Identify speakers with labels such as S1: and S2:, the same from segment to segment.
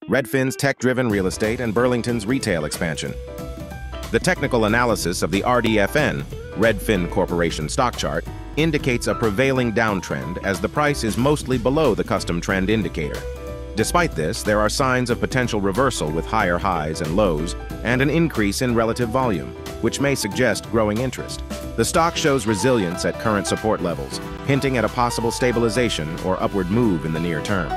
S1: Redfin's tech-driven real estate, and Burlington's retail expansion. The technical analysis of the RDFN, Redfin Corporation stock chart, indicates a prevailing downtrend as the price is mostly below the custom trend indicator. Despite this, there are signs of potential reversal with higher highs and lows and an increase in relative volume, which may suggest growing interest. The stock shows resilience at current support levels, hinting at a possible stabilization or upward move in the near term.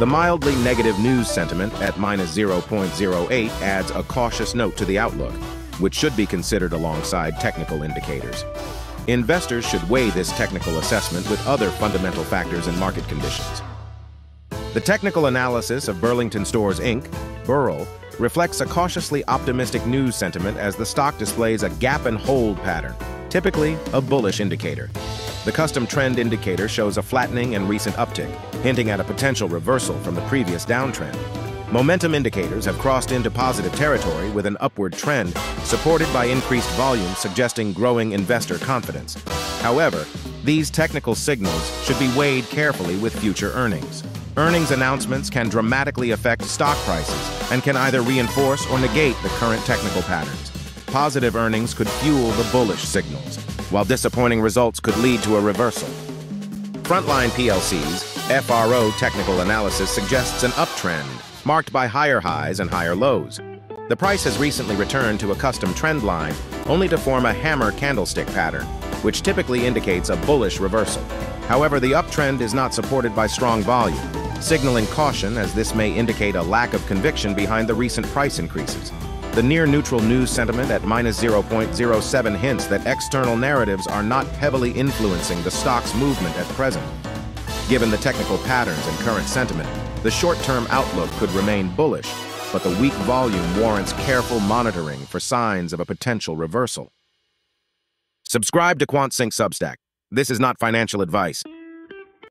S1: The mildly negative news sentiment at -0.08 adds a cautious note to the outlook, which should be considered alongside technical indicators. Investors should weigh this technical assessment with other fundamental factors and market conditions. The technical analysis of Burlington Stores Inc., Burl, reflects a cautiously optimistic news sentiment as the stock displays a gap and hold pattern, typically a bullish indicator. The custom trend indicator shows a flattening and recent uptick, hinting at a potential reversal from the previous downtrend. Momentum indicators have crossed into positive territory with an upward trend, supported by increased volume suggesting growing investor confidence. However, these technical signals should be weighed carefully with future earnings. Earnings announcements can dramatically affect stock prices and can either reinforce or negate the current technical patterns. Positive earnings could fuel the bullish signals, while disappointing results could lead to a reversal. Frontline PLC's FRO technical analysis suggests an uptrend, marked by higher highs and higher lows. The price has recently returned to a custom trend line, only to form a hammer candlestick pattern, which typically indicates a bullish reversal. However, the uptrend is not supported by strong volume, signaling caution as this may indicate a lack of conviction behind the recent price increases. The near-neutral news sentiment at -0.07 hints that external narratives are not heavily influencing the stock's movement at present. Given the technical patterns and current sentiment, the short-term outlook could remain bullish, but the weak volume warrants careful monitoring for signs of a potential reversal. Subscribe to Quant Substack. This is not financial advice.